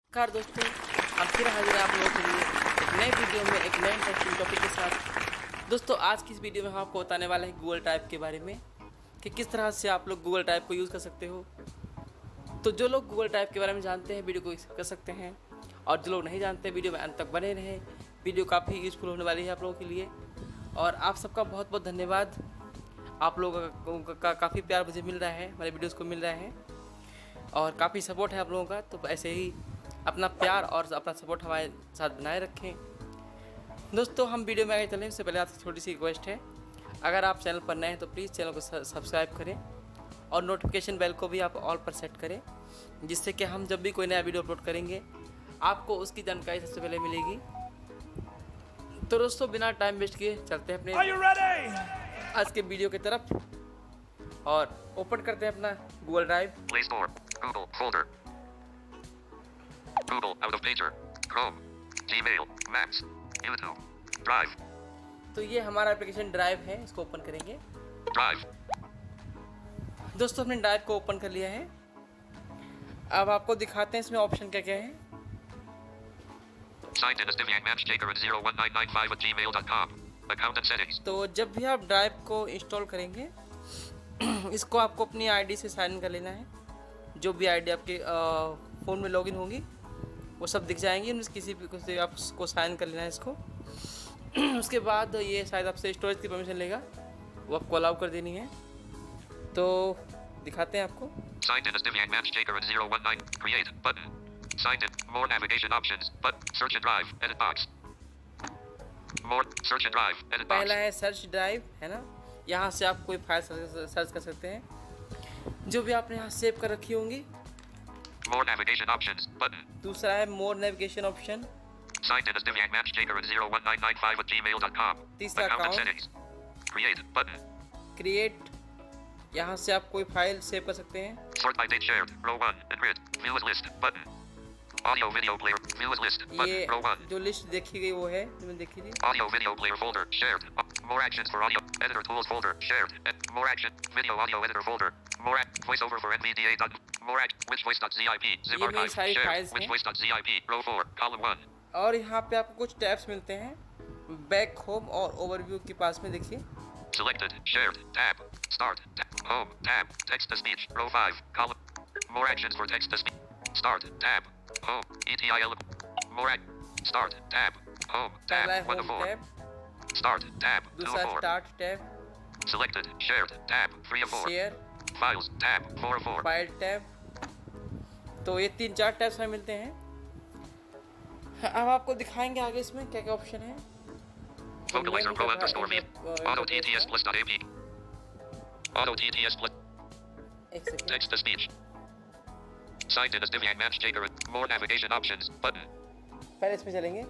नमस्कार दोस्तों, हम फिर हाजिर हैं आप लोगों के लिए एक नए वीडियो में एक नए इंटरेस्टिंग टॉपिक के साथ। दोस्तों आज की इस वीडियो में हम आपको बताने वाले हैं गूगल ड्राइव के बारे में कि किस तरह से आप लोग गूगल ड्राइव को यूज़ कर सकते हो। तो जो लोग गूगल ड्राइव के बारे में जानते हैं वीडियो को कर सकते हैं, और जो लोग नहीं जानते वीडियो में अंत तक बने रहें। वीडियो काफ़ी यूज़फुल होने वाली है आप लोगों के लिए, और आप सबका बहुत बहुत धन्यवाद। आप लोगों का काफ़ी प्यार मुझे मिल रहा है, हमारे वीडियोज़ को मिल रहा है और काफ़ी सपोर्ट है आप लोगों का। तो ऐसे ही अपना प्यार और अपना सपोर्ट हमारे साथ बनाए रखें। दोस्तों हम वीडियो में आगे चलें उससे पहले आपसे छोटी सी रिक्वेस्ट है, अगर आप चैनल पर नए हैं तो प्लीज़ चैनल को सब्सक्राइब करें और नोटिफिकेशन बेल को भी आप ऑल पर सेट करें, जिससे कि हम जब भी कोई नया वीडियो अपलोड करेंगे आपको उसकी जानकारी सबसे पहले मिलेगी। तो दोस्तों बिना टाइम वेस्ट किए चलते हैं अपने आज के वीडियो की तरफ और ओपन करते हैं अपना Google drive. Play Store, Google folder, Google out of pager, Chrome, Gmail, Maps, YouTube, Drive, तो ये हमारा एप्लीकेशन ड्राइव है, इसको ओपन करेंगे। Drive, दोस्तों हमने ड्राइव को ओपन कर लिया है। अब आपको दिखाते हैं इसमें ऑप्शन क्या क्या है। signed in as Divyang Manch 01995@gmail.com, account and settings, तो जब भी आप ड्राइव को इंस्टॉल करेंगे इसको आपको अपनी आईडी से साइन इन कर लेना है। जो भी आईडी आपके फ़ोन में लॉगिन होंगी वो सब दिख जाएंगी, उनमें किसी भी को से आपको साइन कर लेना है इसको। उसके बाद ये शायद आपसे स्टोरेज की परमिशन लेगा, वो आपको अलाउ कर देनी है। तो दिखाते हैं आपको। signed in as Divyang Manch 019, create, button, signed in, more navigation options, but search and drive, edit box, more, search and drive, edit box, पहला है सर्च ड्राइव, है ना, यहाँ से आप कोई फाइल सर्च कर सकते हैं जो भी आपने यहाँ सेव कर रखी होंगी। more navigation options, button, दूसरा है more navigation option. signed in as Divyang Manch 01995@gmail.com, तीसरा account and account। settings, create, button, create, यहाँ से आप कोई फाइल सेव कर सकते हैं। sort by date shared, row 1, and grid, view as list, button, audio video player, view as list, button, ये row 1, जो लिस्ट देखी गई वो है जो मैंने देखी थी। audio video player folder, shared, more actions for audio, editor tools folder, shared, more action, video audio editor folder, more voiceover for NVDA. More whichvoice.zip, zip ये मेरी archive, सारी shared, फाइल्स हैं। whichvoice.zip, row 4, column 1, और यहाँ पे आपको कुछ tabs मिलते हैं, बैक, होम और ओवरव्यू के पास में देखिए। selected, shared, tab, start, home, tab, text to speech, row 5, column, more actions for text to speech, start, tab, home, ETIL, more start, tab, home, पहला है tab, 1 home of 4, tab, start, tab, 2 दूसरा of 4, start tab, selected, shared, tab, 3 of 4, share, files, tab, 4 of 4, file tab. तो ये 3-4 tabs हमें मिलते हैं। अब आपको दिखाएंगे आगे इसमें क्या क्या ऑप्शन है। Vocalizer Pro underscore me, Auto TTS plus dot AP, Auto TTS plus एक second, text to speech, signed in as Divyang Manch Jager, more navigation options, button, पहले इसमें चलेंगे।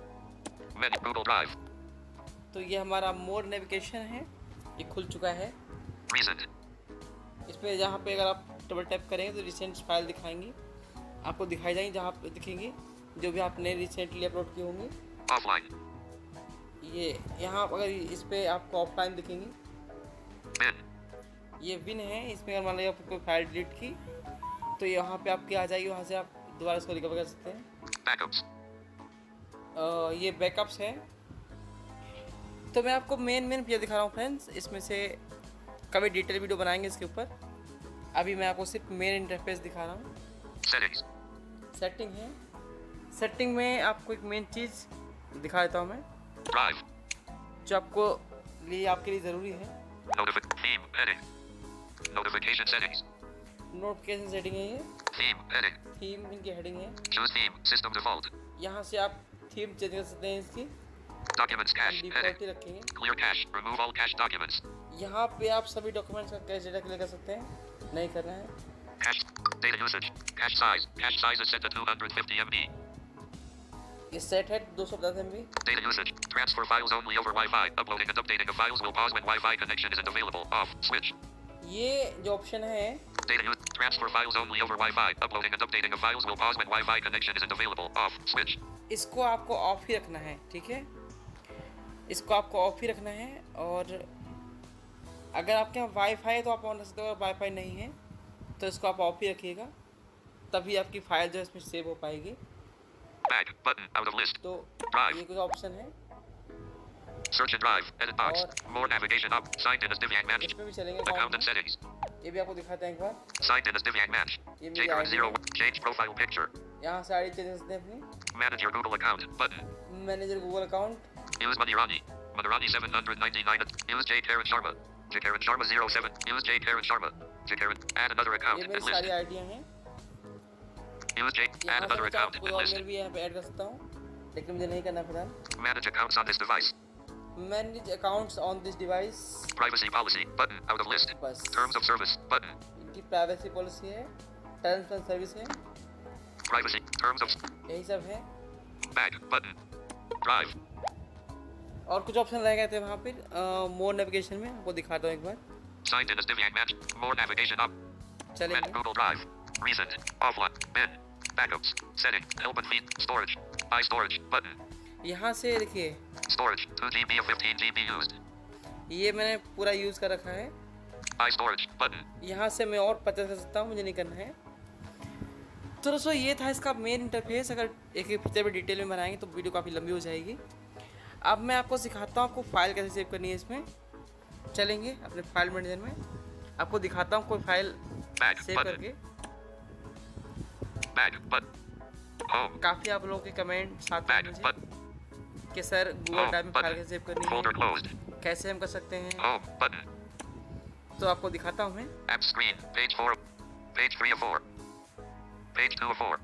menu, Google Drive, तो ये हमारा मोर नेविगेशन है, ये खुल चुका है। recent, इस पर जहाँ पे अगर आप डबल टैप करेंगे तो रिसेंट फाइल दिखाएंगी, आपको दिखाई जाएंगी, जहाँ पे दिखेंगी जो भी आपने रिसेंटली अपलोड की होंगी। offline, ये यहाँ अगर इस पर आपको ऑफलाइन दिखेंगी, bin, ये विन है। इसमें अगर मान लीजिए आपको कोई फाइल डिलीट की तो यहाँ पे आपकी आ जाएगी, वहाँ से आप दोबारा इसको रिकवर कर सकते हैं। backups, ये बैकअप्स है। तो मैं आपको मेन ये दिखा रहा हूँ फ्रेंड्स, इसमें से कभी डिटेल वीडियो बनाएंगे इसके ऊपर। अभी मैं आपको सिर्फ मेन इंटरफेस दिखा रहा हूँ। settings, सेटिंग है, सेटिंग में आपको एक मेन चीज़ दिखा देता हूँ मैं, drive, जो आपके लिए ज़रूरी है। theme, edit, notification settings, notification setting है, ये theme, edit, थीम इनकी हेडिंग है। choose theme, system default, यहाँ से आप थीम चेंज कर सकते हैं, इसकी documents cache, डिफ़ॉल्ट edit, ही रखेंगे। clear cache, remove all cache documents, यहाँ पे आप सभी डॉक्यूमेंट्स का कैश डेटा क्लियर कर सकते हैं, नहीं करना है। cache, data usage, cache size is set to 250 MB, ये सेट है 250 MB। data usage, transfer files only over Wi-Fi, uploading and updating of files will pause when Wi-Fi connection isn't available, off, switch, ये जो option है, data use, transfer files only over Wi-Fi, uploading and updating of files will pause when Wi-Fi connection isn't available, off, switch, इसको आपको of ही रखना है, ठीक है, इसको आपको ऑफ ही रखना है। और अगर आपके यहाँ वाईफाई है तो आप ऑन रख सकते हो, अगर वाईफाई नहीं है तो इसको आप ऑफ ही रखिएगा, तभी आपकी फ़ाइल जो है इसमें सेव हो पाएगी। Back button out of list. तो Drive. ये कुछ ऑप्शन है Search and drive. Edit box. और More navigation up. Signed in as Divyang Manch. इसमें भी चलेंगे Account अकाउंट and में। settings. ये भी आपको दिखाते हैं एक बार। Signed in as Divyang Manch. ये मेरी Jcurrent आईडी 0. है। Change profile picture. यहाँ से आईडी चेंज करते हैं अपनी। Manage your Google account. Button. Manager Google account. Use Madirani. Madirani 799. Use J. Karen Sharma. J. Karen Sharma 07. Use J. Karen Sharma. J. Karen. Add another account. ये मेरी And सारी list. आईडियाँ हैं। Use J. यहाँ Add से another मैं चाहूँ account. कोई And और list. मेल भी यहाँ पे ऐड कर सकता हूँ, लेकिन मुझे नहीं करना फिलहाल। Manage accounts on this device. Manage accounts on this device. Privacy policy. Button. Out of list. बस Terms of service. Button. इनकी प्राइवेसी पॉलिसी है, टर्म्स एंड सर्विस है, Privacy. Terms of. यही सब है। Back. Button. Drive. और कुछ option रह गए थे वहाँ पे मोर नेविगेशन में, आपको दिखाता हूँ एक बार। Signed in as Divyang Manch. More navigation up. चलेंगे। Google Drive. Recent. Offline. Bin. Backups. Setting. Help and feed. Storage. iStorage. Button. यहाँ से देखिए Storage. 2 GB of 15 GB used. ये मैंने पूरा यूज़ कर रखा है। iStorage. Button. यहाँ से मैं और परचेस कर सकता हूँ, मुझे नहीं करना है। तो दोस्तों ये था इसका मेन इंटरफेस। अगर एक एक पिक्चर में डिटेल में बनाएंगे तो वीडियो काफ़ी लंबी हो जाएगी। अब मैं आपको सिखाता हूँ आपको फाइल कैसे सेव करनी है इसमें। चलेंगे अपने फाइल मैनेजर में, आपको दिखाता हूँ कोई फाइल Back. Save Button. करके। Back. Button. Home. काफ़ी आप लोगों के कमेंट आते हैं Back. मुझे Button. कि सर गूगल Home. ड्राइव में फाइल Button. कैसे सेव करनी Folder है, closed. कैसे हम कर सकते हैं, Home. Button. तो आपको दिखाता हूँ मैं। App screen. Page 4. Page 3 of 4. Page 2 of 4.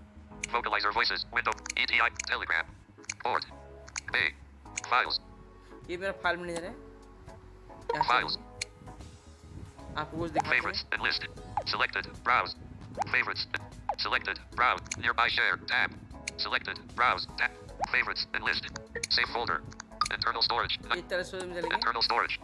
Vocalizer voices. Window. ETI. Telegram. Port. Pay. Files. ये मेरा फाइल मैनेजर है। यहाँ से Files. आपको कुछ दिखाते Favorites. हैं। And list. Selected. Browse. Favorites. Selected. Browse. Nearby share. Tab. Selected. Browse. Tab. Favorites. And list. Save folder. Internal storage. इस तरह से में चलेंगे। Internal storage.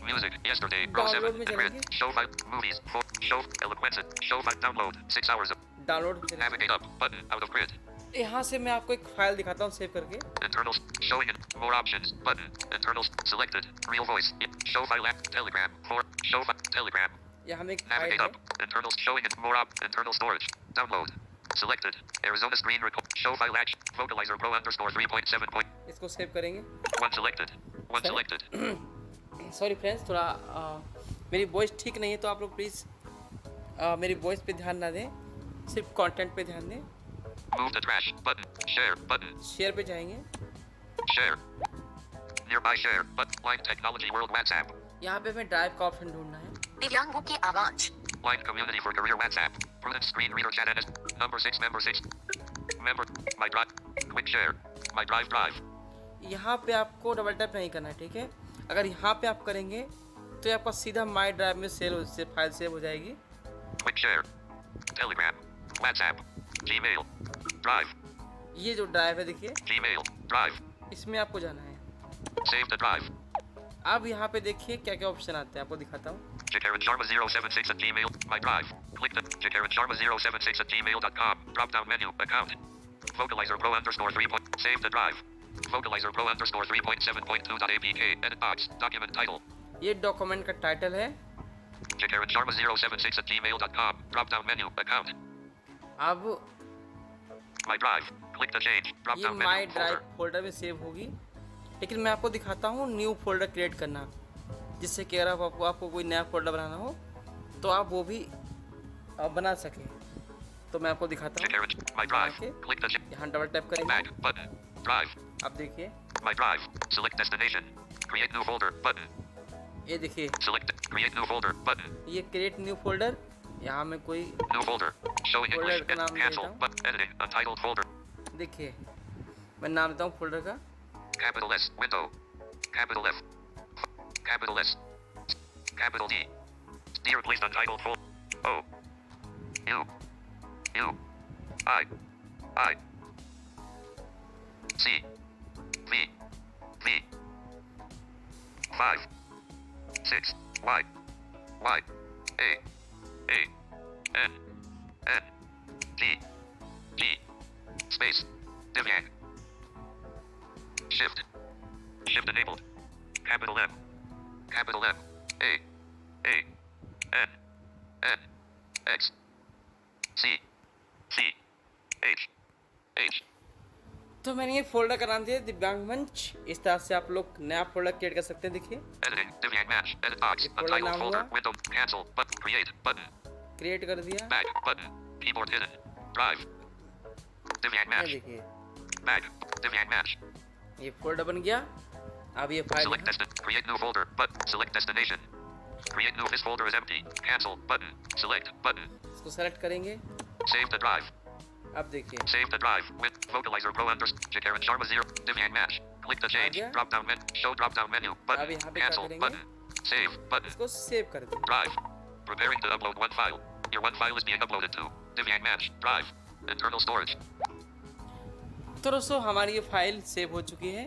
Music. Yesterday. Row Download 7. में Grid. चलेंगे। Show file. Movies. Show. Eloquence. Show file. Download. 6 hours of. Download में चलेंगे। Navigate up. Button. Out of grid. यहाँ से मैं आपको एक फाइल दिखाता हूँ सेव करके। Internal. Showing it. More options. Button. Internal. Selected. Real voice. Show file app. Telegram. For. Show file. Telegram. यहाँ में एक फाइल Navigate है। up. Internal. Showing it. More up. Internal storage. Download. Selected. Arizona screen record. Show file action. Vocalizer Pro underscore 3.7 point. इसको save करेंगे। One selected. One selected. Sorry friends, थोड़ा मेरी voice ठीक नहीं है तो आप लोग प्लीज़ मेरी वॉइस पे ध्यान ना दें, सिर्फ कंटेंट पे ध्यान दें। Move to trash. Button. Share. Button. Share पे जाएंगे। Share. Nearby share. Button. Line technology world WhatsApp. यहाँ पे हमें ड्राइव का ऑप्शन ढूंढना है। दिव्यांगों की आवाज। Line community for career WhatsApp. Prudent screen reader chat NS. Number 6. Member 6. Member. My drive. Quick share. My drive. यहाँ पे आपको डबल टैप नहीं करना है, ठीक है। अगर यहाँ पे आप करेंगे तो ये आपका सीधा माई ड्राइव में से फाइल सेव हो जाएगी। Quick share. Telegram. WhatsApp. Gmail. Drive. ये जो ड्राइव है देखिए, Gmail. Drive. इसमें आपको जाना है। Save the drive. अब यहाँ पे देखिए क्या क्या ऑप्शन आते हैं, आपको दिखाता हूँ। Jakaran Sharma 076 at Gmail. My drive. Click the Jakaran Sharma 076 at gmail.com. Drop down menu. Account. Vocalizer Pro underscore 3. Save the drive. Vocalizer Pro underscore 3.7.2.apk. Edit box. Document title. ये document का title है। Jakaran Sharma 076 at gmail.com. Drop down menu. Account. अब My drive. Click the change. Drop ये down माई menu. Drive Folder. Folder में save होगी, लेकिन मैं आपको दिखाता हूँ न्यू फोल्डर क्रिएट करना, जिससे कि अगर आपको कोई नया फोल्डर बनाना हो तो आप वो भी बना सकें। तो मैं आपको दिखाता हूँ। Jakaran. My drive. Okay. Click the change. यहाँ डबल टैप करेंगे। Back. Button. Drive. अब देखिए, My drive. Select destination. Create new folder. Button. ये देखिए, Select. Create new folder. Button. ये क्रिएट न्यू फोल्डर। यहाँ में कोई New folder. Showing Folder English. का नाम Cancel. देता हूँ। Button. Editing. Untitled folder. देखिए, मैं नाम देता हूँ फोल्डर का। Capital S. Window. Capital F. Capital S. Capital D. Dear please untitled folder. O. U. U. I. I. C. V. V. 5. 6. Y. Y. A. A. N. N. G. G. Space. Divyang. Shift. Shift enabled. Capital M. Capital M. A. A. N. N. X. C. C. H. H. तो मैंने ये folder का नाम दिया दिव्यांग मंच। इस तरह से आप लोग नया फोल्डर क्रिएट कर सकते हैं। देखिए Editing. Divyang Manch. Edit box. A folder title नाम folder. हुआ। Window. Cancel. Button. Create. Button. Create कर दिया। Back. Button. Keyboard hidden. Drive. Divyang ये Manch. देखिए Back. Divyang Manch. ये फोल्डर बन गया। अब ये file Select create new folder. Button. Select destination. Create new. This folder is empty. Cancel. Button. Select. Button. इसको सेलेक्ट करेंगे। Save the drive. अब देखिए Save the drive with vocalizer pro Jakaran Sharma 0. Divyang Manch. Click the change. गया। Drop down menu. Show drop down menu. अब Button. यहाँ पे क्या Cancel. करेंगे? Button. Save. Button. इसको सेव कर देंगे। Drive. Preparing to upload one file. Your one file is being uploaded to Divyang Manch. Drive. Internal storage. तो दोस्तों हमारी ये फाइल सेव हो चुकी है।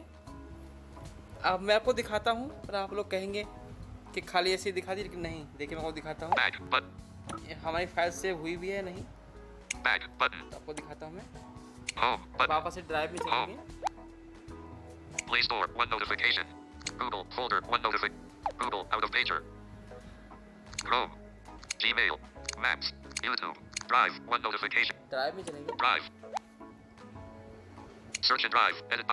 अब मैं आपको दिखाता हूँ और आप लोग कहेंगे कि खाली ऐसे ही दिखा दी, लेकिन नहीं। देखिए मैं आपको दिखाता हूँ Back. Button. ये हमारी फाइल सेव हुई भी है नहीं। Back. Button. तो आपको दिखाता हूँ मैं। Home. Button. वापस से ड्राइव में चलेंगे। Play Store. One notification. Google. Folder. One notification. Google. Out of pager. Chrome. Gmail. Maps. YouTube. Drive. One notification. Drive में चलेंगे। Drive. Search and drive. Edit.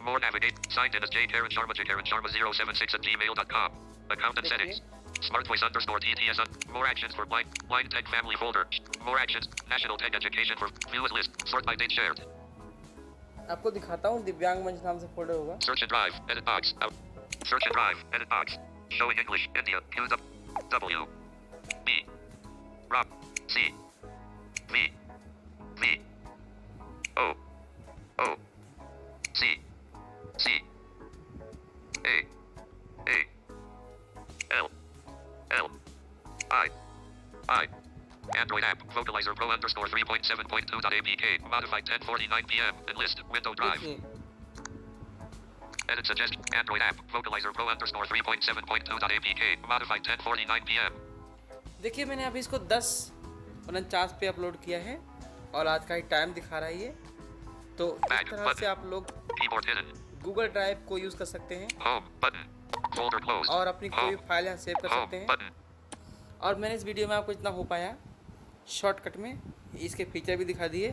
More navigate. Signed in as Jakaran Sharma 076 at gmail.com. Account and settings. Smart voice underscore TTS. More actions for blind tech family folder. More actions. National tech education for view as list. Sort by date shared. आपको दिखाता हूँ दिव्यांग मंच नाम से folder होगा। Search and drive. Edit box. Out. Search and drive. Edit box. Showing English. India. Q. W. B. Rob. C. V. V. O. O. C. C. A. A. L. L. I. I. Android app. Vocalizer Pro underscore 3.7.2.apk. Modified 10:49 p.m. Enlist. Window drive. देखिए Edit suggestion. Android app. Vocalizer Pro underscore 3.7.2.apk. Modified 10:49 p.m. देखिए मैंने अभी इसको 10:49 पे upload किया है और आज का ही टाइम दिखा रहा है ये। तो इस तरह से आप लोग Keyboard hidden. गूगल ड्राइव को यूज़ कर सकते हैं Home button. Folder closed. और अपनी कोई Home. फाइल यहाँ सेव कर सकते Home हैं। button. और मैंने इस वीडियो में आपको इतना हो पाया शॉर्टकट में इसके फीचर भी दिखा दिए।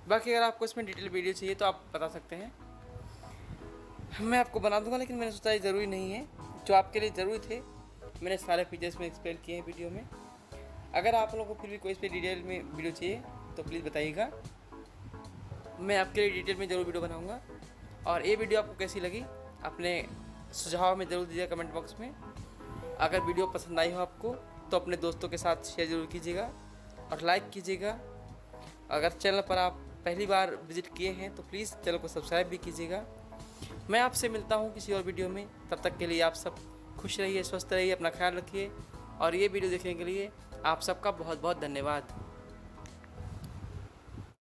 बाकी अगर आपको इसमें डिटेल वीडियो चाहिए तो आप बता सकते हैं, मैं आपको बना दूंगा। लेकिन मैंने सोचा ये ज़रूरी नहीं है, जो आपके लिए ज़रूरी थे मैंने सारे फीचर्स में एक्सप्लेन किए हैं वीडियो में। अगर आप लोगों को फिर भी कोई इस पर डिटेल में वीडियो चाहिए तो प्लीज़ बताइएगा, मैं आपके लिए डिटेल में ज़रूर वीडियो बनाऊँगा। और ये वीडियो आपको कैसी लगी अपने सुझाव में ज़रूर दीजिएगा कमेंट बॉक्स में। अगर वीडियो पसंद आई हो आपको तो अपने दोस्तों के साथ शेयर ज़रूर कीजिएगा और लाइक कीजिएगा। अगर चैनल पर आप पहली बार विज़िट किए हैं तो प्लीज़ चैनल को सब्सक्राइब भी कीजिएगा। मैं आपसे मिलता हूँ किसी और वीडियो में, तब तक के लिए आप सब खुश रहिए, स्वस्थ रहिए, अपना ख्याल रखिए। और ये वीडियो देखने के लिए आप सबका बहुत बहुत धन्यवाद।